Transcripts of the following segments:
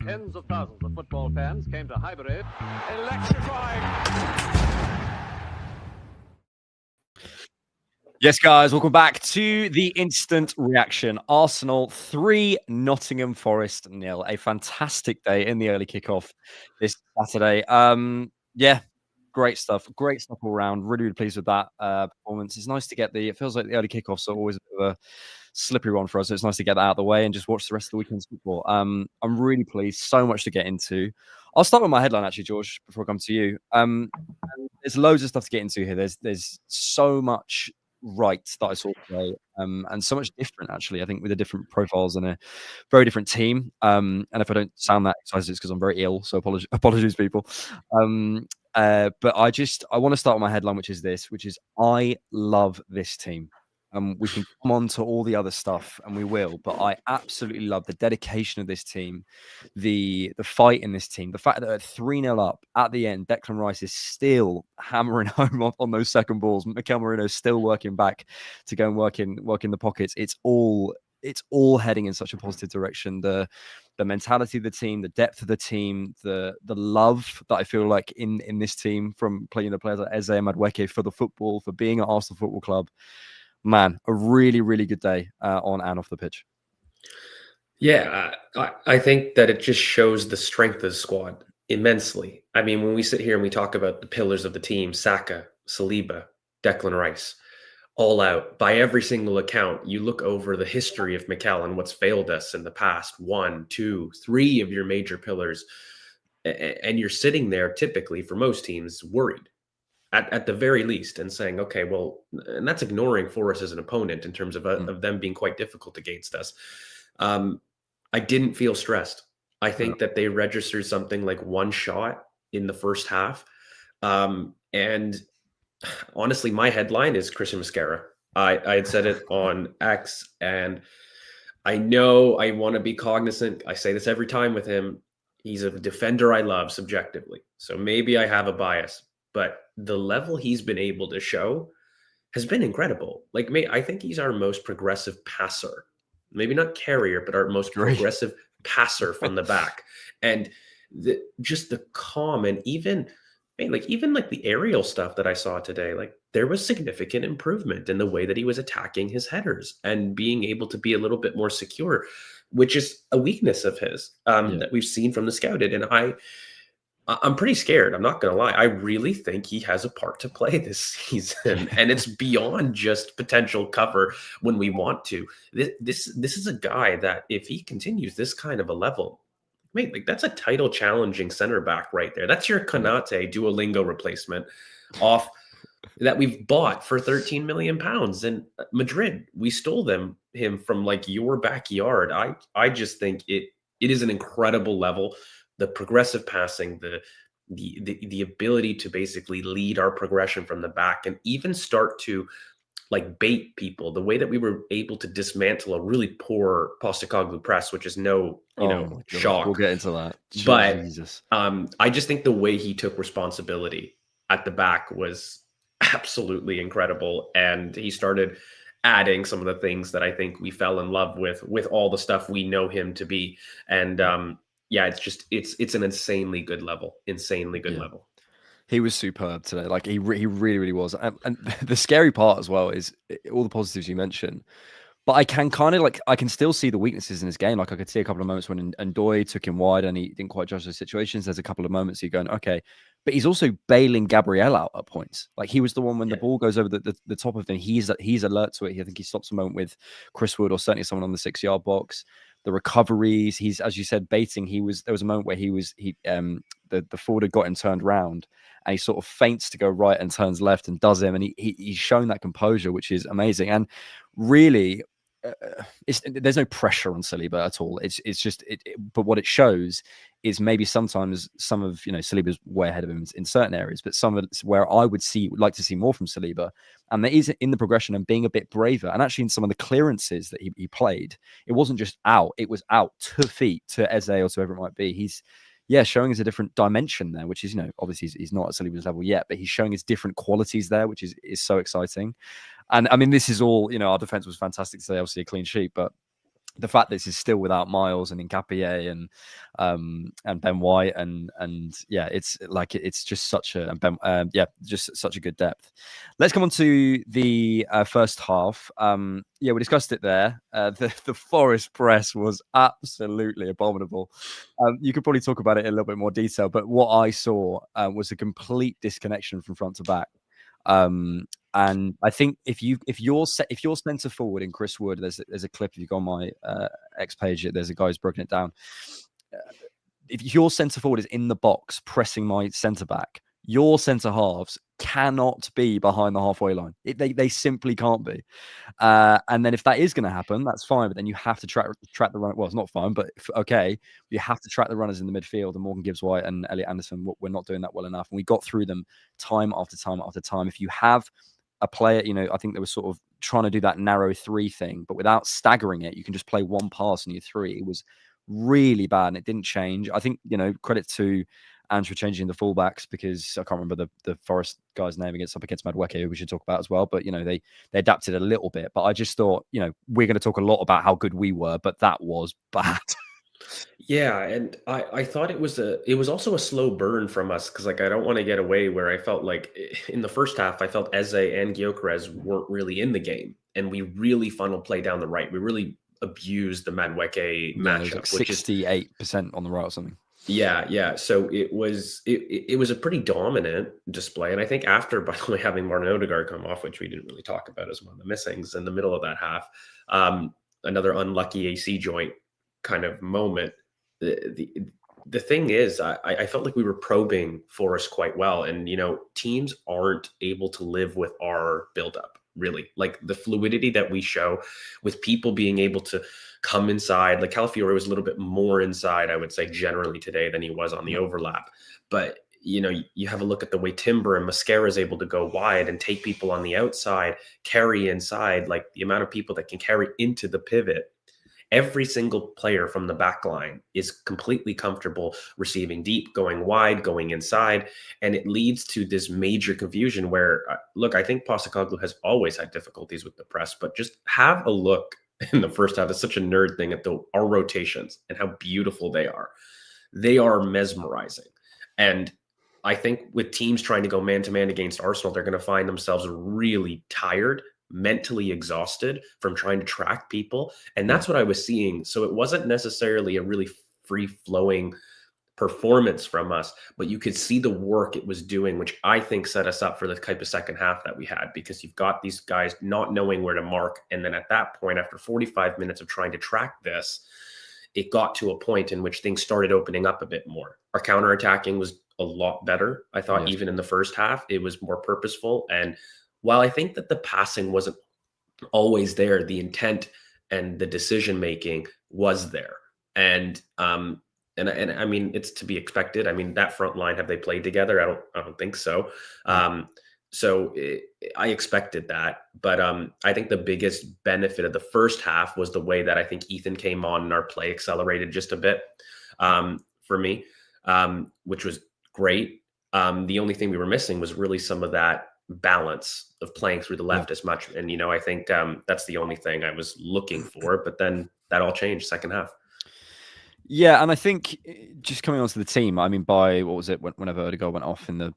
Tens of thousands of football fans came to Highbury. Electrifying. Yes, guys, welcome back to the instant reaction. Arsenal 3, Nottingham Forest 0. A fantastic day in the early kickoff this Saturday. Yeah, great stuff. Great stuff all around. Really, really pleased with that performance. It's nice to get it feels like the early kickoffs are always a bit of a slippery one for us. So it's nice to get that out of the way and just watch the rest of the weekend's football. I'm really pleased. So much to get into. I'll start with my headline, actually, George, before I come to you. There's loads of stuff to get into here. There's so much right that I saw today, and so much different, actually. I think with the different profiles and a very different team. And if I don't sound that excited, it's because I'm very ill. So apologies, people. But I want to start with my headline, which is I love this team. We can come on to all the other stuff, and we will, but I absolutely love the dedication of this team, the fight in this team, the fact that at 3-0 up at the end, Declan Rice is still hammering home on those second balls. Mikel Merino is still working back to go and work in the pockets. It's all heading in such a positive direction. The mentality of the team, the depth of the team, the love that I feel like in this team from playing the players like Eze and Madueke for the football, for being at Arsenal Football Club. Man, a really, really good day on and off the pitch. Yeah, I think that it just shows the strength of the squad immensely. I mean, when we sit here and we talk about the pillars of the team, Saka, Saliba, Declan Rice, all out, by every single account, you look over the history of Mikel and what's failed us in the past, 1, 2, 3 of your major pillars, and you're sitting there typically for most teams worried. At the very least, and saying, okay, well, and that's ignoring Forest as an opponent in terms of them being quite difficult against us. I didn't feel stressed. I think that they registered something like 1 shot in the first half. And honestly, my headline is Christian Mascara. I had said it on X, and I know I want to be cognizant. I say this every time with him. He's a defender I love subjectively. So maybe I have a bias. But the level he's been able to show has been incredible. Like, I think he's our most progressive passer. Maybe not carrier, but our most progressive passer from the back. And just the calm, and even the aerial stuff that I saw today, like there was significant improvement in the way that he was attacking his headers and being able to be a little bit more secure, which is a weakness of his that we've seen from the scouted. And I'm pretty scared. I'm not going to lie. I really think he has a part to play this season, and it's beyond just potential cover when we want to. This is a guy that if he continues this kind of a level, mate, like that's a title challenging center back right there. That's your Konate Duolingo replacement off that we've bought for 13 million pounds in Madrid. We stole him from like your backyard. I just think it is an incredible level. The progressive passing, the ability to basically lead our progression from the back and even start to like bait people, the way that we were able to dismantle a really poor Postecoglou press, which is shock. We'll get into that. But Jesus. I just think the way he took responsibility at the back was absolutely incredible. And he started adding some of the things that I think we fell in love with all the stuff we know him to be. And yeah, it's an insanely good level. Level. He was superb today. Like he really, really was. And the scary part as well is all the positives you mentioned. But I can I can still see the weaknesses in his game. Like I could see a couple of moments when Ndoye took him wide and he didn't quite judge those situations. There's a couple of moments you're going, okay. But he's also bailing Gabriel out at points. Like he was the one when the ball goes over the top of him. He's alert to it. I think he stops a moment with Chris Wood or certainly someone on the 6-yard box. The recoveries, he's, as you said, baiting. There was a moment where the forward had got him turned round and he sort of feints to go right and turns left and does him. And he's shown that composure, which is amazing. And really, there's no pressure on Saliba at all. It's just but what it shows is maybe sometimes some of Saliba's way ahead of him in certain areas, but some of it's where I would like to see more from Saliba, and there is in the progression and being a bit braver, and actually in some of the clearances that he played, it wasn't just out; it was out to feet, to Eze or to whoever it might be. He's showing us a different dimension there, which is obviously he's not at Saliba's level yet, but he's showing his different qualities there, which is so exciting. And I mean, this is all, our defense was fantastic today, obviously a clean sheet, but the fact that this is still without Miles and Nkapie and Ben White and yeah, it's like it's just such a just such a good depth. Let's come on to the first half. Yeah, we discussed it there. The Forest press was absolutely abominable. You could probably talk about it in a little bit more detail, but what I saw was a complete disconnection from front to back. And I think if you're centre forward in Chris Wood, there's a clip. If you go on my X page, there's a guy who's broken it down. If your centre forward is in the box pressing my centre back, your centre halves cannot be behind the halfway line. They simply can't be. And then if that is going to happen, that's fine. But then you have to track the run. Well, it's not fine, but okay, you have to track the runners in the midfield. And Morgan Gibbs-White and Elliot Anderson, we're not doing that well enough. And we got through them time after time after time. If you have a player, I think they were sort of trying to do that narrow three thing, but without staggering it, you can just play one pass in your three. It was really bad and it didn't change. I think, credit to Ange for changing the fullbacks, because I can't remember the Forest guy's name up against Madueke, who we should talk about as well. But, they adapted a little bit. But I just thought, we're going to talk a lot about how good we were, but that was bad. Yeah, and I thought it was also a slow burn from us, because I don't want to get away where I felt like in the first half I felt Eze and Gyökeres weren't really in the game, and we really funneled play down the right. We really abused the Madueke matchup, like 68% on the right or something. Yeah. So it was a pretty dominant display, and I think after, by the way, having Martin Odegaard come off, which we didn't really talk about as one of the missings in the middle of that half, another unlucky AC joint kind of moment. The thing is, I felt like we were probing Forest quite well, and teams aren't able to live with our buildup, really. Like the fluidity that we show with people being able to come inside. Like Calafiore was a little bit more inside, I would say, generally today than he was on the overlap. But you have a look at the way Timber and Mascara is able to go wide and take people on the outside, carry inside, like the amount of people that can carry into the pivot. Every single player from the back line is completely comfortable receiving deep, going wide, going inside. And it leads to this major confusion where, look, I think Postecoglou has always had difficulties with the press, but just have a look in the first half. It's such a nerd thing at our rotations and how beautiful they are. They are mesmerizing. And I think with teams trying to go man-to-man against Arsenal, they're going to find themselves really tired, mentally exhausted from trying to track people. And that's what I was seeing. So it wasn't necessarily a really free-flowing performance from us, but you could see the work it was doing, which I think set us up for the type of second half that we had, because you've got these guys not knowing where to mark. And then at that point, after 45 minutes of trying to track this, it got to a point in which things started opening up a bit more. Our counterattacking was a lot better. I thought even in the first half, it was more purposeful. And while I think that the passing wasn't always there, the intent and the decision-making was there. And I mean, it's to be expected. I mean, that front line, have they played together? I don't think so. I expected that. But I think the biggest benefit of the first half was the way that I think Ethan came on and our play accelerated just a bit for me, which was great. The only thing we were missing was really some of that balance of playing through the left as much. And, I think that's the only thing I was looking for. But then that all changed second half. Yeah, and I think just coming onto the team, I mean, by what was it, whenever Odegaard went off in the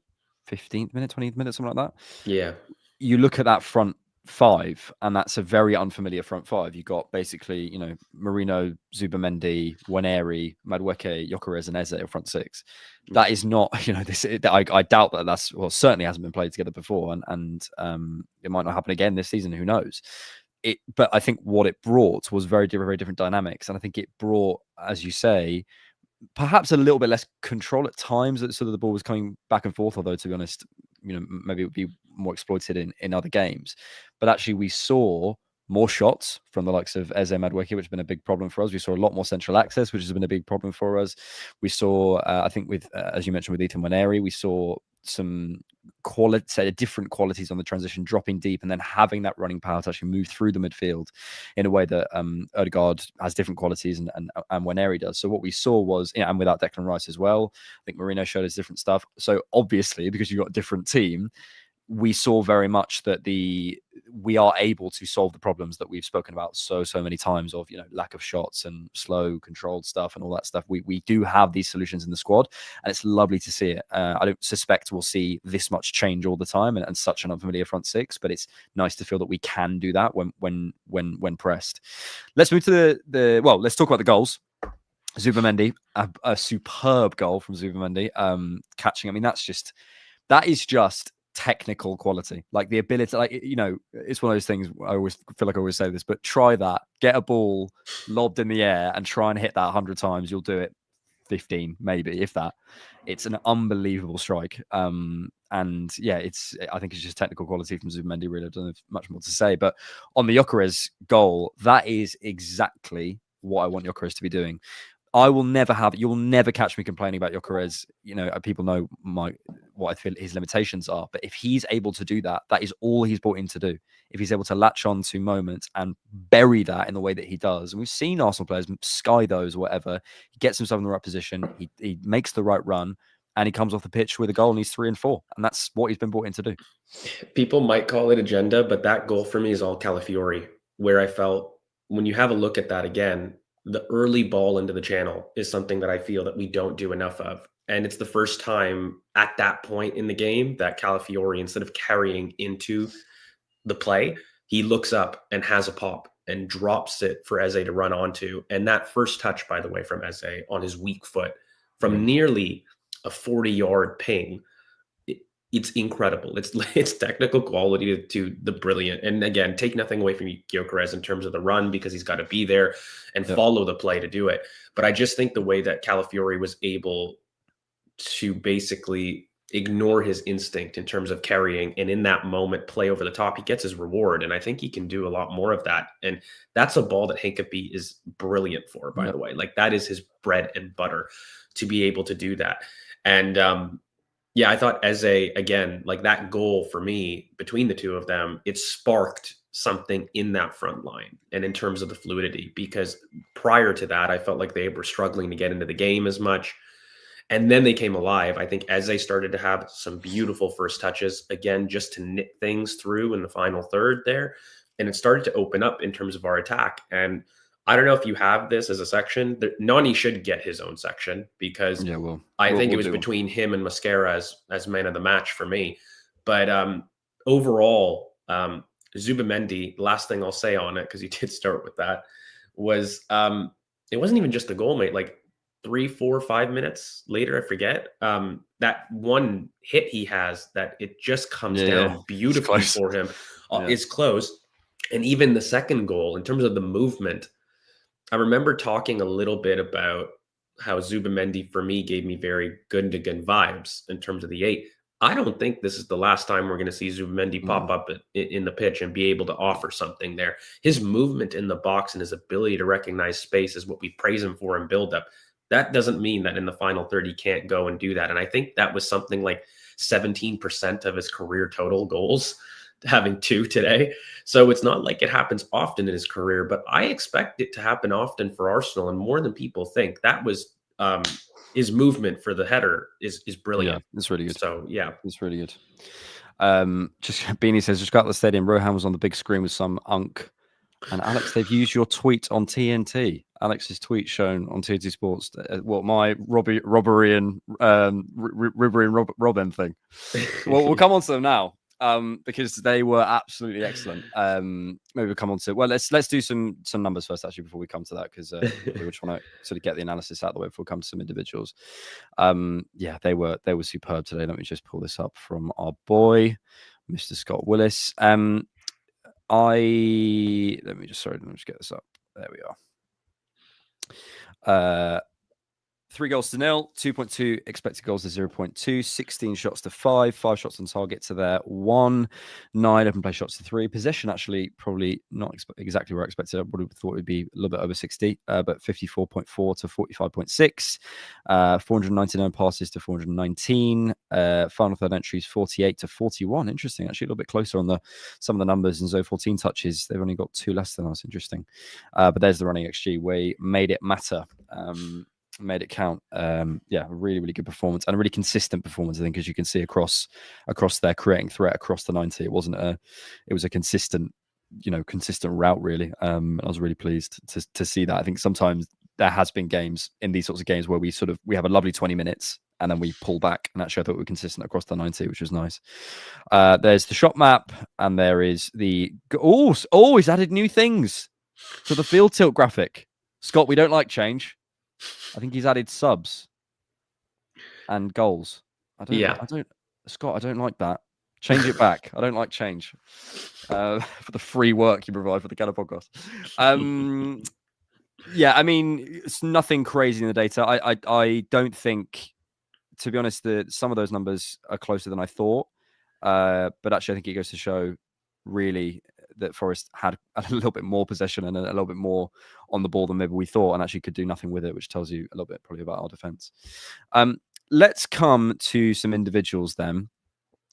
15th minute, 20th minute, something like that? Yeah. You look at that front five, and that's a very unfamiliar front five. You got basically, Marino, Zubamendi, Waneri, Madueke, Gyökeres, and Eze front six. That is not, I doubt that's certainly hasn't been played together before, and it might not happen again this season. Who knows? But I think what it brought was very different dynamics, and I think it brought, as you say, perhaps a little bit less control at times. That sort of the ball was coming back and forth. Although, to be honest, maybe it would be more exploited in other games. But actually, we saw more shots from the likes of Eze Madueke, which has been a big problem for us. We saw a lot more central access, which has been a big problem for us. We saw, I think, with as you mentioned, with Ethan Waneri, we saw some different qualities on the transition, dropping deep and then having that running power to actually move through the midfield in a way that Odegaard has different qualities and Waneri does. So what we saw was, and without Declan Rice as well, I think Marino showed us different stuff. So obviously, because you've got a different team, we saw very much that we are able to solve the problems that we've spoken about so many times of, lack of shots and slow controlled stuff and all that stuff. We do have these solutions in the squad, and it's lovely to see it. I don't suspect we'll see this much change all the time and such an unfamiliar front six, but it's nice to feel that we can do that when pressed. Let's move to let's talk about the goals. Zubamendi, a superb goal from Zubamendi, catching. I mean, that is just technical quality, like the ability, it's one of those things. I always feel like I always say this, but try that, get a ball lobbed in the air and try and hit that 100 times. You'll do it 15, maybe, if that. It's an unbelievable strike. And yeah, I think it's just technical quality from Zubamendi. Really, I don't have much more to say. But on the Gyökeres goal, that is exactly what I want Gyökeres to be doing. You'll never catch me complaining about Gyökeres. People know what I feel his limitations are. But if he's able to do that, that is all he's brought in to do. If he's able to latch on to moments and bury that in the way that he does, and we've seen Arsenal players sky those or whatever, he gets himself in the right position, he makes the right run, and he comes off the pitch with a goal and he's 3 and 4. And that's what he's been brought in to do. People might call it agenda, but that goal for me is all Calafiori, where I felt when you have a look at that again, the early ball into the channel is something that I feel that we don't do enough of. And it's the first time at that point in the game that Calafiori, instead of carrying into the play, he looks up and has a pop and drops it for Eze to run onto. And that first touch, by the way, from Eze on his weak foot from nearly a 40-yard ping, it's incredible. It's technical quality to the brilliant. And again, take nothing away from Gyökeres in terms of the run, because he's got to be there and follow the play to do it. But I just think the way that Calafiori was able to basically ignore his instinct in terms of carrying, and in that moment play over the top, he gets his reward. And I think he can do a lot more of that. And that's a ball that Hinkapie is brilliant for, by the way. Like, that is his bread and butter, to be able to do that. And yeah, I thought Eze, again, like that goal for me between the two of them, it sparked something in that front line and in terms of the fluidity, because prior to that, I felt like they were struggling to get into the game as much. And then they came alive. I think Eze started to have some beautiful first touches, again, just to knit things through in the final third there. And it started to open up in terms of our attack. And I don't know if you have this as a section. Nani should get his own section, because I think it was between him and Mascara as man of the match for me. But overall, Zubamendi, last thing I'll say on it, because he did start with that, was it wasn't even just the goal, mate. Like 3, 4, 5 minutes later, I forget, that one hit he has that it just comes down beautifully for him. It's close. And even the second goal, in terms of the movement, I remember talking a little bit about how Zubamendi, for me, gave me very Gundogan vibes in terms of the 8. I don't think this is the last time we're going to see Zubamendi pop up in the pitch and be able to offer something there. His movement in the box and his ability to recognize space is what we praise him for in build-up. That doesn't mean that in the final third he can't go and do that. And I think that was something like 17% of his career total goals, having 2 today. So it's not like it happens often in his career, but I expect it to happen often for Arsenal, and more than people think. That was his movement for the header is brilliant. Yeah, it's really good. So yeah, it's really good. Just Beanie says, just got to the stadium. Rohan was on the big screen with some unk. And Alex, they've used your tweet on TNT. Alex's tweet shown on TNT Sports. My robbery and Robin thing. Well, we'll come on to them now. Because they were absolutely excellent. Maybe we'll come on to it. Well, let's do some numbers first, actually, before we come to that, because we just want to sort of get the analysis out of the way before we come to some individuals. Yeah, they were superb today. Let me just pull this up from our boy, Mr. Scott Willis. Let me just get this up. There we are. 3 goals to 0, 2.2 expected goals to 0.2, 16 shots to 5 shots on target to their 1, 9 open play shots to 3. Possession actually probably not exactly where I expected. I would have thought it would be a little bit over 60, but 54.4 to 45.6, 499 passes to 419, final third entries 48 to 41. Interesting, actually a little bit closer on some of the numbers. And so 14 touches, they've only got 2 less than us. Interesting, but there's the running XG. We made it matter. made it count. Yeah, really, really good performance and a really consistent performance, I think, as you can see across their creating threat across the 90. It was a consistent route, really. I was really pleased to see that. I think sometimes there has been games in these sorts of games where we have a lovely 20 minutes and then we pull back, and actually I thought we were consistent across the 90, which was nice. There's the shot map, and there is he's added new things to the field tilt graphic. Scott, we don't like change. I think he's added subs and goals. Scott, I don't like that. Change it back. I don't like change. For the free work you provide for the Cannon podcast. Yeah, I mean, it's nothing crazy in the data. I don't think, to be honest, some of those numbers are closer than I thought. But actually, I think it goes to show, really, that Forest had a little bit more possession and a little bit more on the ball than maybe we thought, and actually could do nothing with it, which tells you a little bit probably about our defense. Let's come to some individuals then,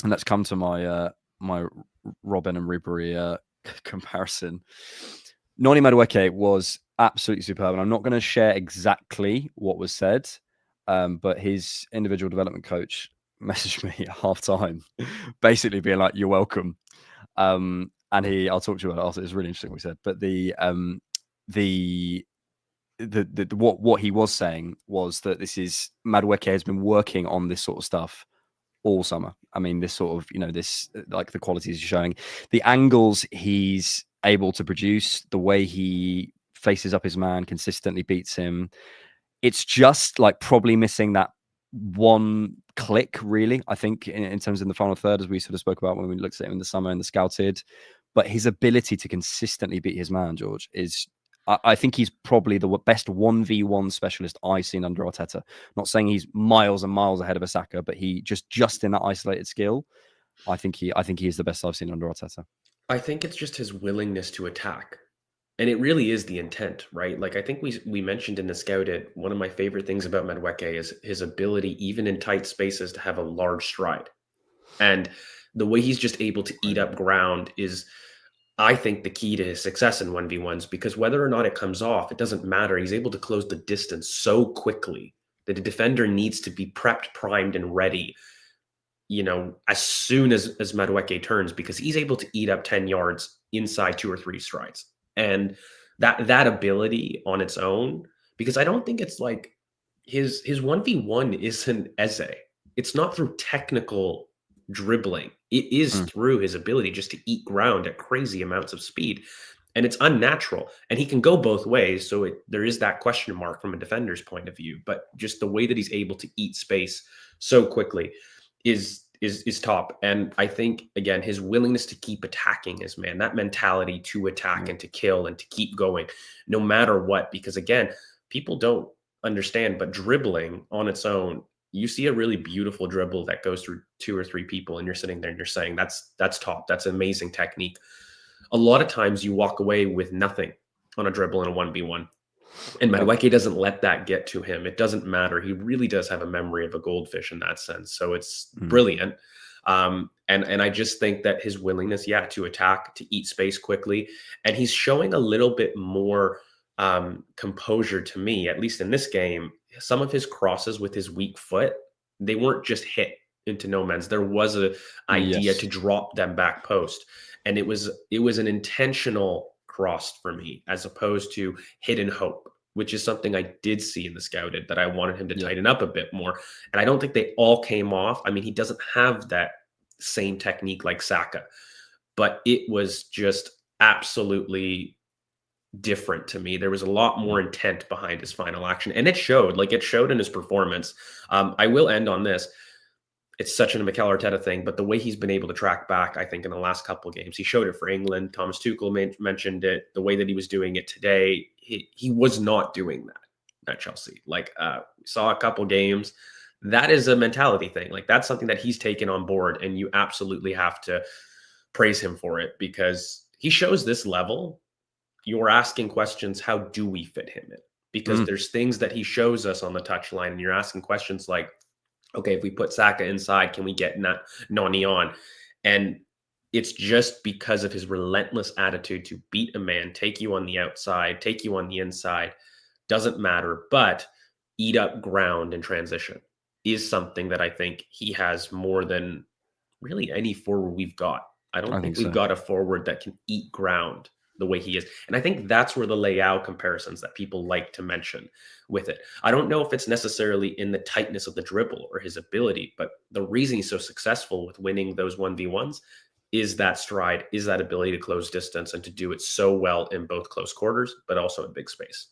and let's come to my Robin and Ribery comparison. Noni Madueke was absolutely superb, and I'm not going to share exactly what was said, but his individual development coach messaged me at halftime, basically being like, "You're welcome." And I'll talk to you about it after. It's really interesting what he said. But what he was saying was that Madueke has been working on this sort of stuff all summer. I mean, this sort of, this, like, the qualities he's showing, the angles he's able to produce, the way he faces up his man, consistently beats him. It's just like probably missing that one click, really, I think, in terms of the final third, as we sort of spoke about when we looked at him in the summer and the scouted. But his ability to consistently beat his man, George, is, I think he's probably the best 1v1 specialist I've seen under Arteta. Not saying he's miles and miles ahead of Asaka, but he just in that isolated skill, I think he is the best I've seen under Arteta. I think it's just his willingness to attack. And it really is the intent, right? Like, I think we mentioned in the scouted, one of my favorite things about Madueke is his ability, even in tight spaces, to have a large stride. And the way he's just able to eat up ground is, I think, the key to his success in 1v1s, because whether or not it comes off, it doesn't matter. He's able to close the distance so quickly that a defender needs to be prepped, primed, and ready, as soon as Madueke turns, because he's able to eat up 10 yards inside 2 or 3 strides. And that ability on its own, because I don't think it's like his 1v1 isn't Eze. It's not through technical dribbling. It is through his ability just to eat ground at crazy amounts of speed. And it's unnatural. And he can go both ways. So there is that question mark from a defender's point of view. But just the way that he's able to eat space so quickly is top. And I think, again, his willingness to keep attacking his man, that mentality to attack and to kill and to keep going no matter what, because, again, people don't understand, but dribbling on its own, you see a really beautiful dribble that goes through 2 or 3 people and you're sitting there and you're saying, that's top. That's amazing technique. A lot of times you walk away with nothing on a dribble in a 1v1. And Madueke doesn't let that get to him. It doesn't matter. He really does have a memory of a goldfish in that sense. So it's brilliant. And I just think that his willingness, to attack, to eat space quickly, and he's showing a little bit more composure to me, at least in this game. Some of his crosses with his weak foot, they weren't just hit into no man's. There was an idea to drop them back post. And it was an intentional cross for me, as opposed to hidden hope, which is something I did see in the scouted that I wanted him to tighten up a bit more. And I don't think they all came off. I mean, he doesn't have that same technique like Saka, but it was just absolutely different to me. There was a lot more intent behind his final action, and it showed in his performance. I will end on this. It's such a Mikel Arteta thing, but the way he's been able to track back, I think, in the last couple of games, he showed it for England. Thomas Tuchel mentioned it. The way that he was doing it today, he was not doing that at Chelsea. We saw a couple games. That is a mentality thing. That's something that he's taken on board, and you absolutely have to praise him for it, because he shows this level. You're asking questions, how do we fit him in? Because there's things that he shows us on the touchline, and you're asking questions like, okay, if we put Saka inside, can we get Noni on? And it's just because of his relentless attitude to beat a man, take you on the outside, take you on the inside, doesn't matter. But eat up ground in transition is something that I think he has more than really any forward we've got. I don't think we've got a forward that can eat ground the way he is. And I think that's where the Leao comparisons that people like to mention with it. I don't know if it's necessarily in the tightness of the dribble or his ability, but the reason he's so successful with winning those 1v1s is that stride, is that ability to close distance and to do it so well in both close quarters, but also in big space.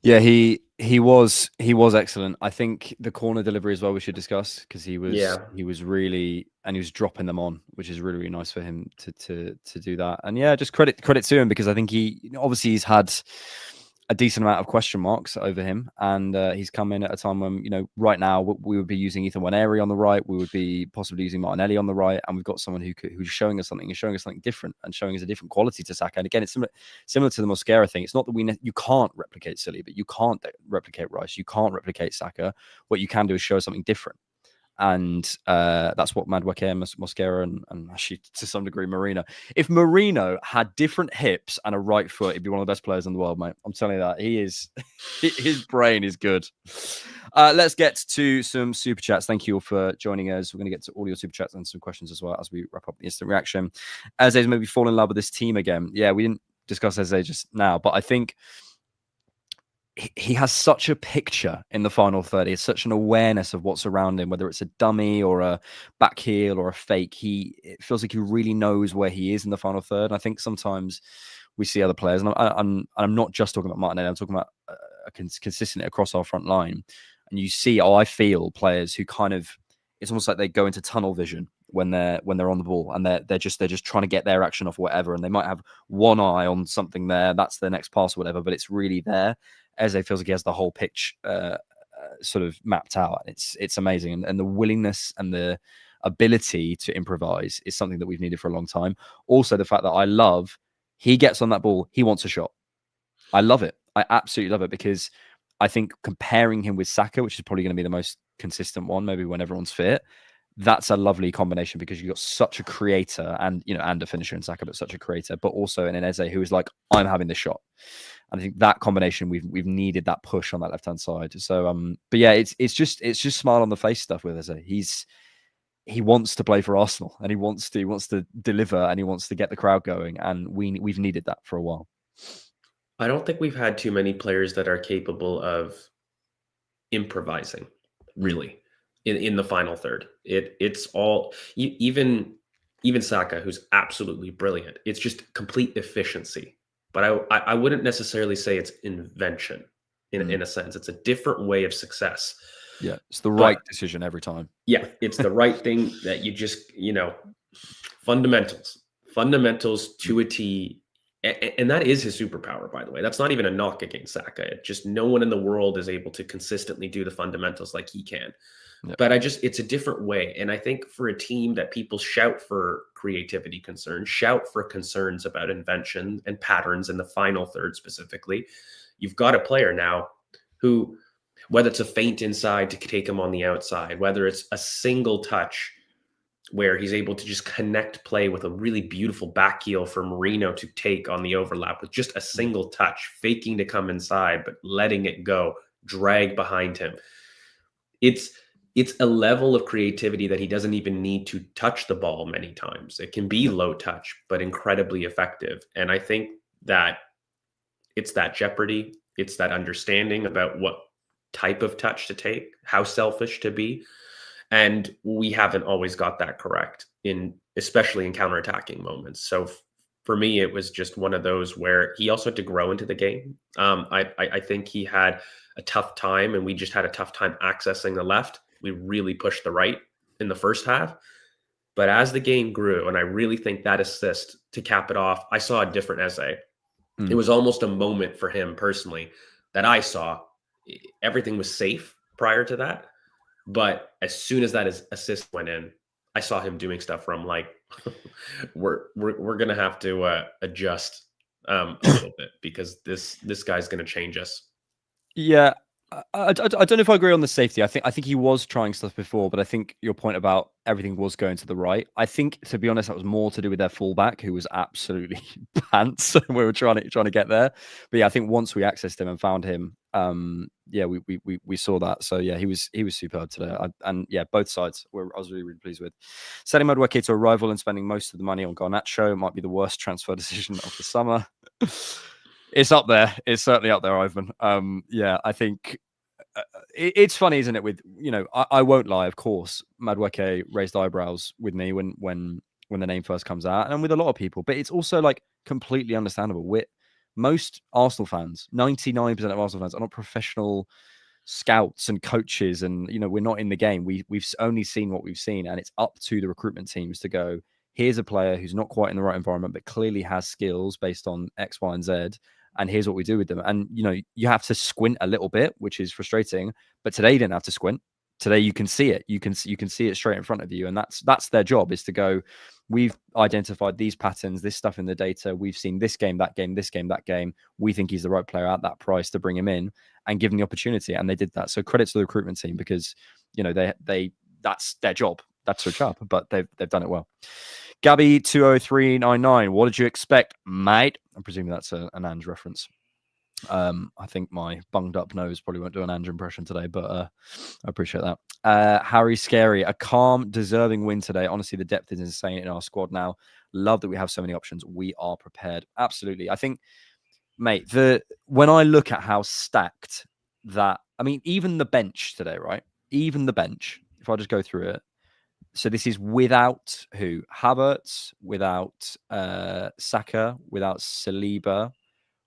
Yeah, he was excellent. I think the corner delivery as well we should discuss, because he was really, and he was dropping them on, which is really, really nice for him to do that. And yeah, just credit to him, because I think obviously he's had a decent amount of question marks over him, and he's come in at a time when, right now we would be using Ethan Waneri on the right, we would be possibly using Martinelli on the right, and we've got someone who's showing us something different, and showing us a different quality to Saka. And again, it's similar to the Mosquera thing. It's not that you can't replicate Saliba, you can't replicate Rice, you can't replicate Saka. What you can do is show something different. And that's what Madueke, Mosquera, and actually to some degree Marino. If Marino had different hips and a right foot, he'd be one of the best players in the world, mate. I'm telling you that. He is. His brain is good. Let's get to some super chats. Thank you all for joining us. We're going to get to all your super chats and some questions as well as we wrap up the instant reaction. Eze's maybe fall in love with this team again. Yeah, we didn't discuss Eze just now, but I think he has such a picture in the final third. He has such an awareness of what's around him, whether it's a dummy or a back heel or a fake. It feels like he really knows where he is in the final third. And I think sometimes we see other players, and I'm not just talking about Martinelli, I'm talking about consistently across our front line. And you see, I feel players who kind of, it's almost like they go into tunnel vision when they're on the ball, and they're just trying to get their action off whatever, and they might have one eye on something there, that's their next pass or whatever, but it's really there. Eze feels like he has the whole pitch sort of mapped out. It's amazing, and the willingness and the ability to improvise is something that we've needed for a long time. Also, the fact that he gets on that ball, he wants a shot. I love it. I absolutely love it, because I think comparing him with Saka, which is probably going to be the most consistent one, maybe when everyone's fit, that's a lovely combination, because you've got such a creator and a finisher in Saka, but such a creator, but also in an Eze who is like, I'm having this shot. And I think that combination, we've needed that push on that left hand side. So but yeah, it's just smile on the face stuff with Eze. He wants to play for Arsenal, and he wants to deliver, and he wants to get the crowd going, and we've needed that for a while. I don't think we've had too many players that are capable of improvising, really, in the final third. It's all, even Saka, who's absolutely brilliant. It's just complete efficiency. But I wouldn't necessarily say it's invention in a sense. It's a different way of success. Yeah, it's the right decision every time. Yeah, it's the right thing that you just, fundamentals to a T. And that is his superpower, by the way. That's not even a knock against Saka. Just no one in the world is able to consistently do the fundamentals like he can. Yep. But it's a different way. And I think for a team that people shout for creativity concerns, shout for concerns about invention and patterns in the final third specifically, you've got a player now who, whether it's a feint inside to take him on the outside, whether it's a single touch where he's able to just connect play with a really beautiful back heel for Marino to take on the overlap with just a single touch, faking to come inside, but letting it go, drag behind him. It's a level of creativity that he doesn't even need to touch the ball many times. It can be low touch, but incredibly effective. And I think that it's that jeopardy. It's that understanding about what type of touch to take, how selfish to be. And we haven't always got that correct, especially in counterattacking moments. So for me, it was just one of those where he also had to grow into the game. I think he had a tough time, and we just had a tough time accessing the left. We really pushed the right in the first half. But as the game grew, and I really think that assist to cap it off, I saw a different Eze. It was almost a moment for him personally that I saw. Everything was safe prior to that. But as soon as that assist went in, I saw him doing stuff where I'm like, we're going to have to adjust a little bit, because this guy's going to change us. Yeah. I don't know if I agree on the safety. I think he was trying stuff before, but I think your point about everything was going to the right. I think, to be honest, that was more to do with their fullback, who was absolutely pants. We were trying to get there, but yeah, I think once we accessed him and found him, we saw that. So yeah, he was superb today, and yeah, both sides I was really pleased with. Selling Madueke to a rival and spending most of the money on Garnacho might be the worst transfer decision of the summer. It's up there. It's certainly up there, Ivan. Yeah, I think it's funny, isn't it? With I won't lie. Of course, Madueke raised eyebrows with me when the name first comes out, and with a lot of people. But it's also like completely understandable. Most Arsenal fans, 99% of Arsenal fans, are not professional scouts and coaches, and we're not in the game. We've only seen what we've seen, and it's up to the recruitment teams to go, here's a player who's not quite in the right environment, but clearly has skills based on X, Y, and Z. And here's what we do with them. And, you have to squint a little bit, which is frustrating. But today you didn't have to squint. Today you can see it. You can see it straight in front of you. And that's their job, is to go, we've identified these patterns, this stuff in the data. We've seen this game, that game, this game, that game. We think he's the right player at that price to bring him in and give him the opportunity. And they did that. So credit to the recruitment team, because, they that's their job. That's their job. But they've done it well. Gabby 20399, what did you expect, mate? I'm presuming that's an Ange reference. I think my bunged up nose probably won't do an Ange impression today, but I appreciate that. Harry Scary, a calm, deserving win today. Honestly, the depth is insane in our squad now. Love that we have so many options. We are prepared. Absolutely. I think, mate, when I look at how stacked even the bench today, right? Even the bench, if I just go through it. So this is without who? Havertz, without Saka, without Saliba,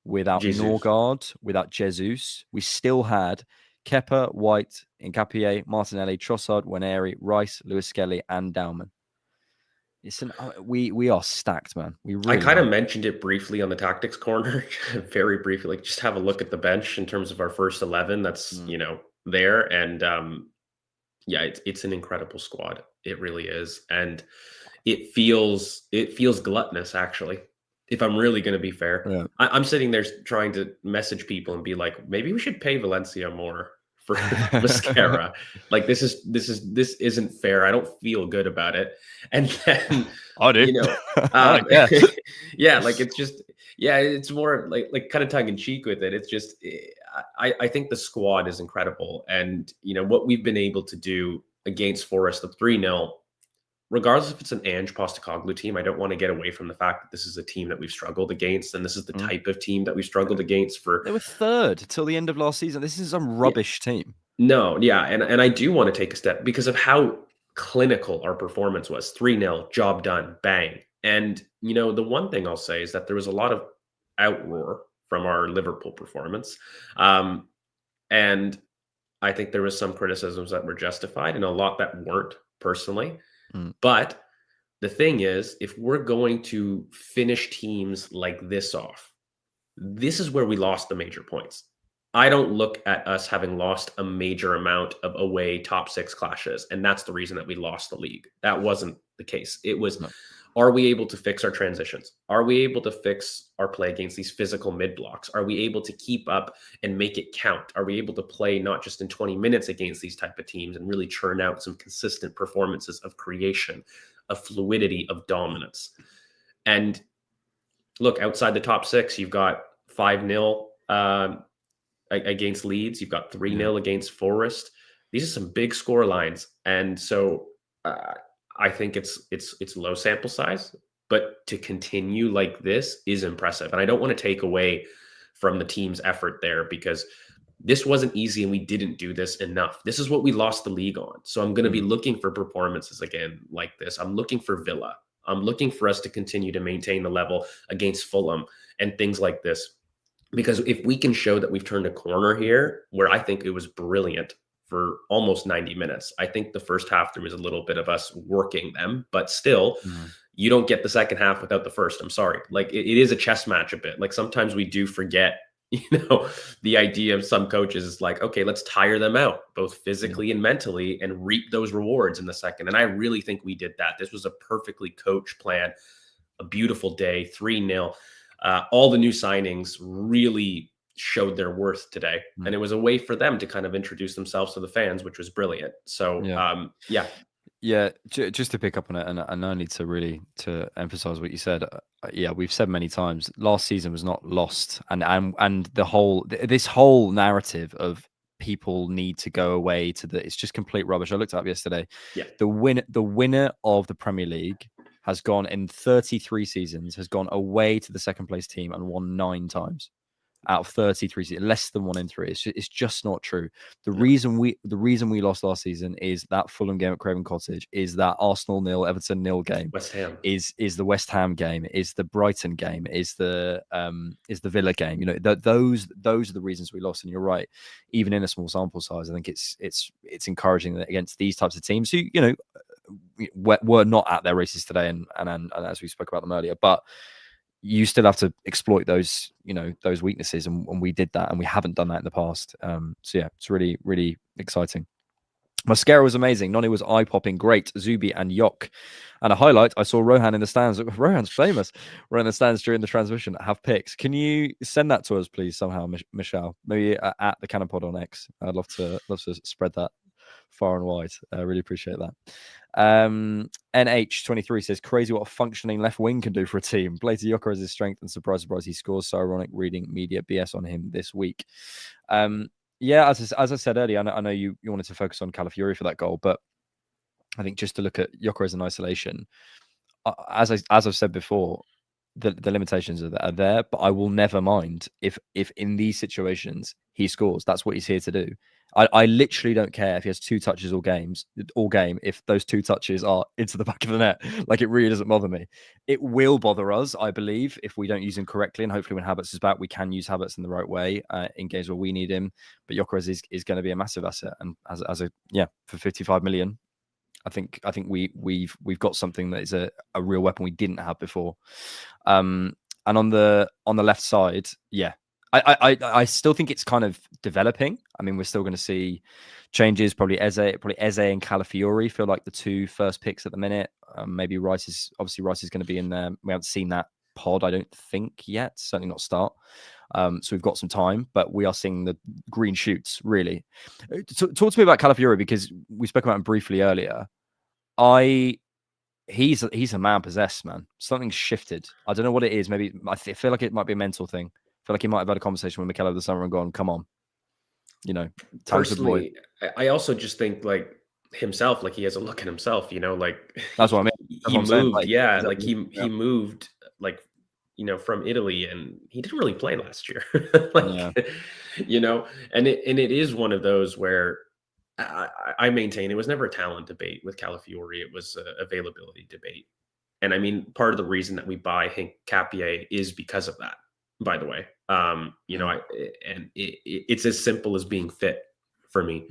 without Norgard, without Jesus. We still had Kepa, White, Nkapie, Martinelli, Trossard, Waneri, Rice, Lewis Skelly, and Dowman. We are stacked, man. We really I kind of mentioned it briefly on the tactics corner, very briefly. Like, just have a look at the bench in terms of our first 11. That's there, and yeah, it's an incredible squad. It really is. And it feels gluttonous, actually, if I'm really going to be fair. Yeah. I'm sitting there trying to message people and be like, maybe we should pay Valencia more for Mascara. Like, this isn't fair. I don't feel good about it. And then I do. yeah, like, it's just, yeah, it's more like kind of tongue in cheek with it. It's just, I think the squad is incredible. And, what we've been able to do against Forest, the 3-0, regardless if it's an Ange Postecoglou team, I don't want to get away from the fact that this is a team that we've struggled against. And this is the type of team that we've struggled against They were third till the end of last season. This is some rubbish team. No, yeah. And I do want to take a step because of how clinical our performance was. 3-0, job done, bang. And, the one thing I'll say is that there was a lot of outroar from our Liverpool performance. And I think there was some criticisms that were justified and a lot that weren't, personally. But the thing is, if we're going to finish teams like this off, this is where we lost the major points. I don't look at us having lost a major amount of away top 6 clashes. And that's the reason that we lost the league. That wasn't the case. It was, are we able to fix our transitions? Are we able to fix our play against these physical mid blocks? Are we able to keep up and make it count? Are we able to play not just in 20 minutes against these type of teams and really churn out some consistent performances of creation, of fluidity, of dominance? And look, outside the top 6, you've got 5-0 against Leeds. You've got 3-0 against Forest. These are some big score lines. And so I think it's low sample size, but to continue like this is impressive. And I don't want to take away from the team's effort there, because this wasn't easy and we didn't do this enough. This is what we lost the league on. So I'm going to be looking for performances again like this. I'm looking for Villa. I'm looking for us to continue to maintain the level against Fulham and things like this. Because if we can show that we've turned a corner here, where I think it was brilliant for almost 90 minutes. I think the first half, there was a little bit of us working them, but still, you don't get the second half without the first. I'm sorry. Like, it is a chess match a bit. Like, sometimes we do forget, the idea of some coaches is like, okay, let's tire them out, both physically and mentally, and reap those rewards in the second. And I really think we did that. This was a perfectly coached plan, a beautiful day, 3-0. All the new signings really showed their worth today. And it was a way for them to kind of introduce themselves to the fans, which was brilliant. So, yeah, just to pick up on it, and I need to emphasize what you said. Yeah, we've said many times, last season was not lost, and this whole narrative of people need to go away it's just complete rubbish. I looked up yesterday. Yeah, the winner of the Premier League has gone in 33 seasons, has gone away to the second place team and won 9 times. Out of 33 seasons, less than 1 in 3. It's just not true. The reason we lost last season is that Fulham game at Craven Cottage, is that Arsenal 0, Everton 0 game, West Ham is the West Ham game, is the Brighton game, is the Villa game. You know, those are the reasons we lost. And you're right, even in a small sample size, I think it's encouraging that against these types of teams who, you know, were not at their races today, and as we spoke about them earlier, but you still have to exploit those, you know, those weaknesses, and we did that, and we haven't done that in the past. So yeah, it's really, really exciting. Mascara was amazing. Noni was eye-popping, great. Zubi and Yok. And a highlight, I saw Rohan in the stands. Rohan's famous. We're in the stands during the transmission. Have picks. Can you send that to us, please, somehow, Michelle? Maybe at the Cannonpod on X. I'd love to spread that far and wide. I really appreciate that. NH23 says, crazy what a functioning left wing can do for a team. Play to Yoker as his strength, and surprise, he scores. So ironic reading media BS on him this week. Yeah, as I said earlier, I know you wanted to focus on Calafiori for that goal, but I think just to look at Yoker as an isolation, as I've said before, the limitations are there, but I will never mind if in these situations he scores. That's what he's here to do. I literally don't care if he has 2 touches all game, if those 2 touches are into the back of the net. Like, it really doesn't bother me. It will bother us, I believe, if we don't use him correctly, and hopefully when Havertz is back, we can use Havertz in the right way in games where we need him. But Gyökeres is going to be a massive asset, and for 55 million, I think we've got something that is a real weapon we didn't have before. And on the left side, yeah, I still think it's kind of developing. I mean, we're still going to see changes. Probably Eze and Calafiori feel like the 2 first picks at the minute. Maybe Rice is going to be in there. We haven't seen that pod, I don't think yet. Certainly not start. So we've got some time, but we are seeing the green shoots, really. Talk to me about Calafiori, because we spoke about him briefly earlier. He's a man possessed, man. Something's shifted. I don't know what it is. Maybe I feel like it might be a mental thing. I feel like he might have had a conversation with Mikel over the summer and gone, come on. You know, personally, I also just think, like, himself, like, he has a look at himself, you know, like, that's what I mean. He moved, he moved, like, you know, from Italy, and he didn't really play last year. You know, and it is one of those where I maintain it was never a talent debate with Calafiori. It was a availability debate. And I mean, part of the reason that we buy Hincapié is because of that, by the way. You know, it's as simple as being fit for me.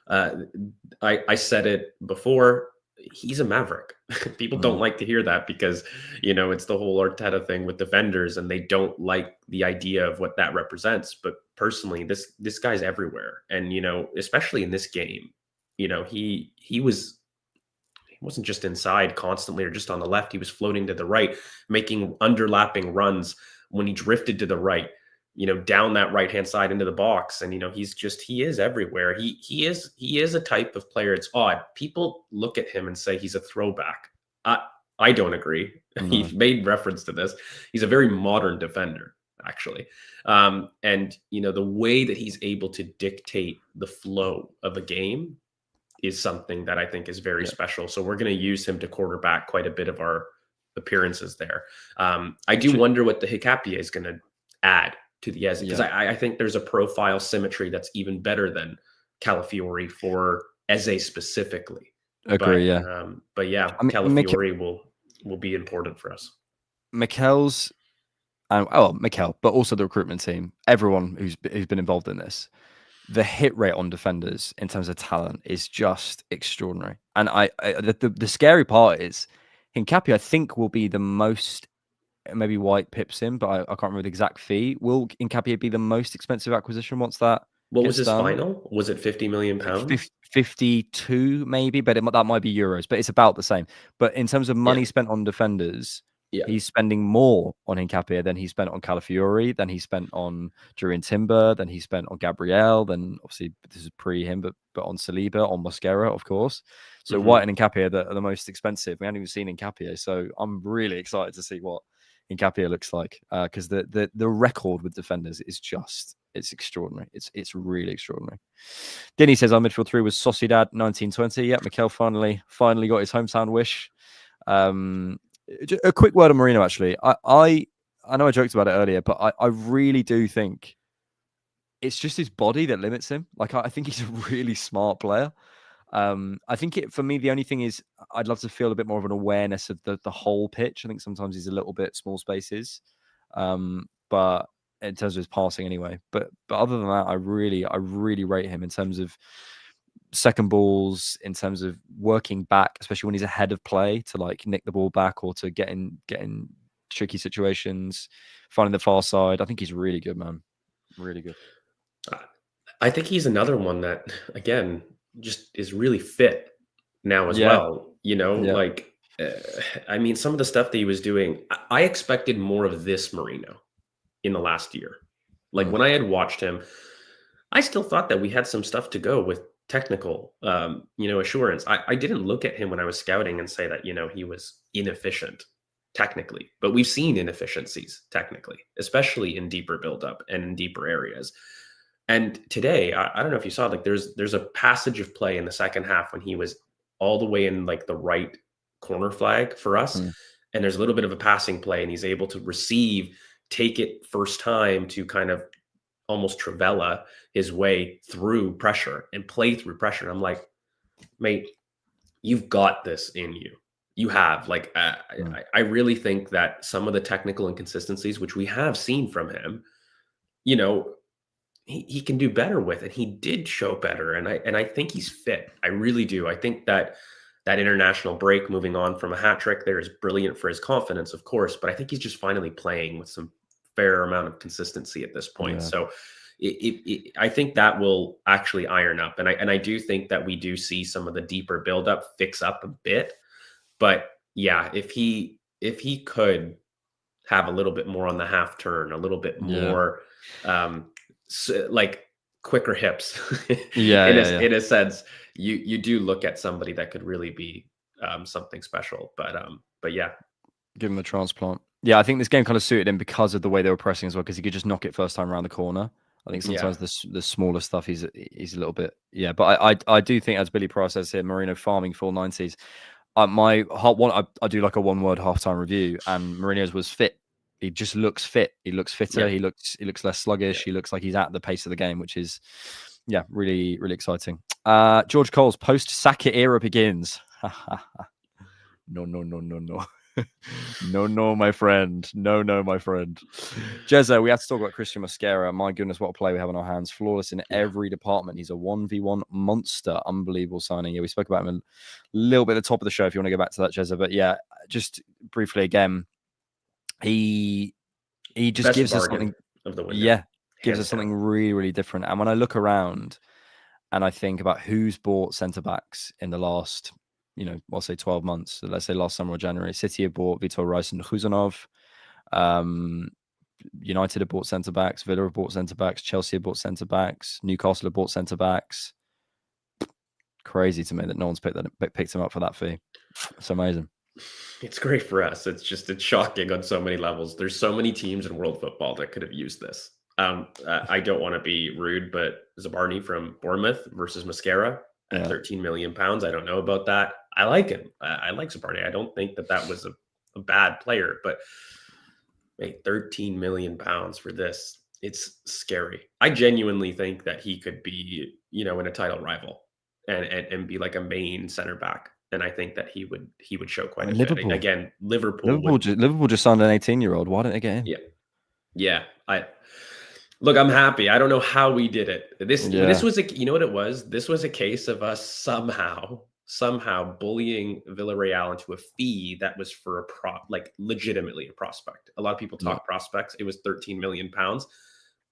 I said it before. He's a maverick. People don't like to hear that, because, you know, it's the whole Arteta thing with defenders, and they don't like the idea of what that represents. But personally, this guy's everywhere. And, you know, especially in this game, you know, he wasn't just inside constantly or just on the left. He was floating to the right, making underlapping runs when he drifted to the right, you know, down that right-hand side into the box. And, you know, he is everywhere. He is a type of player. It's odd. People look at him and say he's a throwback. I don't agree. Mm-hmm. He made reference to this. He's a very modern defender, actually. And, you know, the way that he's able to dictate the flow of a game is something that I think is very special. So we're going to use him to quarterback quite a bit of our appearances there. I do wonder what the Hincapié is going to add to the Eze, because I think there's a profile symmetry that's even better than Calafiori for Eze specifically. Agree, but yeah, I mean, Calafiori will be important for us. Mikel, but also the recruitment team, everyone who's been involved in this, the hit rate on defenders in terms of talent is just extraordinary. And the scary part is Hincapié, I think, will be the most. Maybe White pips him, but I can't remember the exact fee. Will Hincapié be the most expensive acquisition once that? What was his final? Was it £50 million? 52 maybe, but that might be euros. But it's about the same. But in terms of money spent on defenders, He's spending more on Hincapié than he spent on Calafiori, than he spent on Jurriën Timber, than he spent on Gabriel, then obviously this is pre him, but on Saliba, on Mosquera, of course. So White and Hincapié are the most expensive. We haven't even seen Hincapié, so I'm really excited to see what Hincapié looks like, because the record with defenders is just, it's extraordinary. It's really extraordinary. Denny says our midfield three was Sociedad 1920. Yeah, Mikel finally got his hometown wish. A quick word on Marino, actually. I know I joked about it earlier, but I really do think it's just his body that limits him. Like, I think he's a really smart player. I think for me, the only thing is I'd love to feel a bit more of an awareness of the whole pitch. I think sometimes he's a little bit small spaces, but in terms of his passing anyway. But other than that, I really rate him in terms of second balls, in terms of working back, especially when he's ahead of play, to like nick the ball back or to get in tricky situations, finding the far side. I think he's really good, man. Really good. I think he's another one that, again, just is really fit now as well. Like, I mean, some of the stuff that he was doing, I expected more of this Marino in the last year. Like when I had watched him, I still thought that we had some stuff to go with technical, assurance. I didn't look at him when I was scouting and say that, he was inefficient technically, but we've seen inefficiencies technically, especially in deeper buildup and in deeper areas. And today, I don't know if you saw, like there's a passage of play in the second half when he was all the way in like the right corner flag for us. And there's a little bit of a passing play and he's able to receive, take it first time to kind of almost Travella his way through pressure and play through pressure. And I'm like, mate, you've got this in you. You have, like, I really think that some of the technical inconsistencies, which we have seen from him, he can do better with, and he did show better. And I think he's fit. I really do. I think that international break, moving on from a hat trick there, is brilliant for his confidence, of course, but I think he's just finally playing with some fair amount of consistency at this point. So I think that will actually iron up. And I do think that we do see some of the deeper buildup fix up a bit. But yeah, if he could have a little bit more on the half turn, a little bit more like quicker hips, in a sense, you do look at somebody that could really be something special. But yeah, give him a transplant. Yeah, I think this game kind of suited him because of the way they were pressing as well, because he could just knock it first time around the corner. I think sometimes the smaller stuff he's a little bit but I do think, as Billy Price says here, Marino farming full 90s. My heart one, I do like a one-word halftime review, and Mourinho's was fit. He just looks fit. He looks fitter. He looks less sluggish. He looks like he's at the pace of the game, which is really, really exciting. George Cole's post-Saka era begins. No. No, my friend. No, my friend. Jezza, we have to talk about Christian Mosquera. My goodness, what a play we have on our hands. Flawless in every department. He's a 1v1 monster. Unbelievable signing. Yeah, we spoke about him a little bit at the top of the show if you want to go back to that, Jezza. But yeah, just briefly again, he just gives us something of the window. Yeah, gives us something really, really different. And when I look around and I think about who's bought centre-backs in the last, I'll say 12 months. So let's say last summer or January. City have bought Vitor Rice and Khuzanov. United have bought centre-backs. Villa have bought centre-backs. Chelsea have bought centre-backs. Newcastle have bought centre-backs. Crazy to me that no one's picked him up for that fee. It's amazing. It's great for us. It's shocking on so many levels. There's so many teams in world football that could have used this. I don't want to be rude, but Zabarny from Bournemouth versus Mosquera at 13 million pounds. I don't know about that. I like him. I like Zabarny. I don't think that was a bad player, but 13 million pounds for this, it's scary. I genuinely think that he could be, in a title rival and be like a main center back. And I think that he would show quite a bit. Again, Liverpool just signed an 18-year-old. Why didn't they get him? Yeah. I'm happy. I don't know how we did it. This was what it was? This was a case of us somehow bullying Villarreal into a fee that was for legitimately a prospect. A lot of people talk prospects. It was 13 million pounds,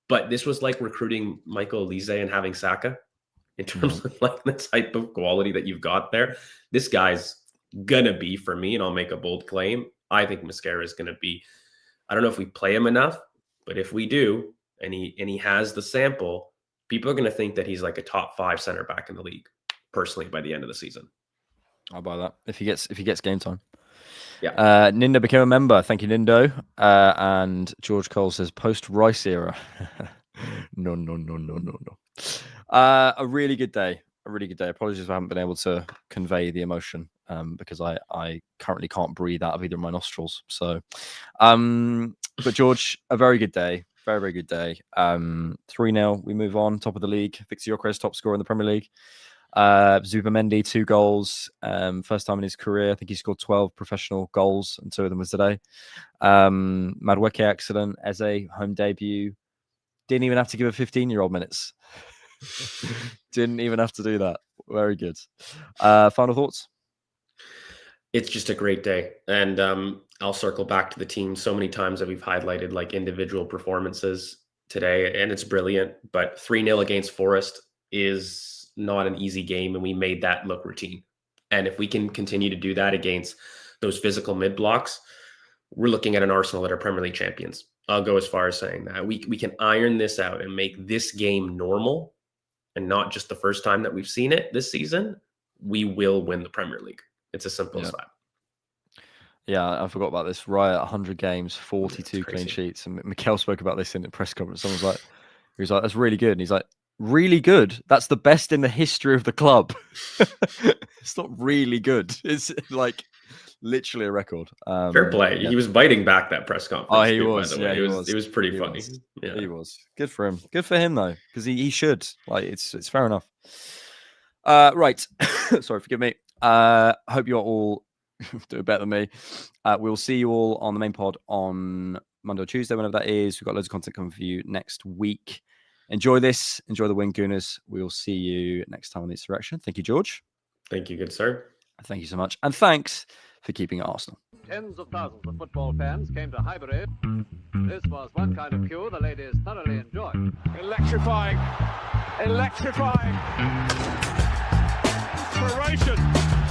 but this was like recruiting Michael Elise and having Saka in terms of like the type of quality that you've got there. This guy's gonna be, for me, and I'll make a bold claim, I think Mosquera is going to be, I don't know if we play him enough, but if we do, and he has the sample, people are going to think that he's like a top 5 center back in the league, personally, by the end of the season. I'll buy that if he gets game time. Yeah. Nindo became a member. Thank you, Nindo. And George Cole says post Rice era. No. A really good day. Apologies if I haven't been able to convey the emotion because I currently can't breathe out of either of my nostrils. So, but George, a very good day. Very, very good day. 3-0. We move on. Top of the league. Victor Gyökeres, top scorer in the Premier League. Zubimendi, 2 goals. First time in his career. I think he scored 12 professional goals, and 2 of them was today. Madueke, excellent. Eze, home debut. Didn't even have to give a 15-year-old minutes. Didn't even have to do that. Very good. Final thoughts? It's just a great day. And I'll circle back to the team. So many times that we've highlighted like individual performances today, and it's brilliant. But 3-0 against Forest is not an easy game, and we made that look routine. And if we can continue to do that against those physical mid blocks, we're looking at an Arsenal that are Premier League champions. I'll go as far as saying that we can iron this out and make this game normal, and not just the first time that we've seen it this season. We will win the Premier League. It's as simple as that. Yeah, I forgot about this. Raya, 100 games, 42 clean sheets. And Mikel spoke about this in the press conference. Someone was like, that's really good. And he's like, really good? That's the best in the history of the club. It's not really good. It's like literally a record. Fair play. Yeah. He was biting back that press conference. Oh, he was. By the way. It was pretty funny. Yeah. He was. Good for him. Good for him though, because he should. Like it's fair enough. Right. Sorry, forgive me. Hope you're all doing better than me. We'll see you all on the main pod on Monday or Tuesday, whenever that is. We've got loads of content coming for you next week. Enjoy this. Enjoy the win, Gooners. We'll see you next time on the Insurrection. Thank you, George. Thank you, good sir. Thank you so much. And thanks for keeping it Arsenal. Tens of thousands of football fans came to Highbury. This was one kind of queue the ladies thoroughly enjoyed. Electrifying. Inspiration.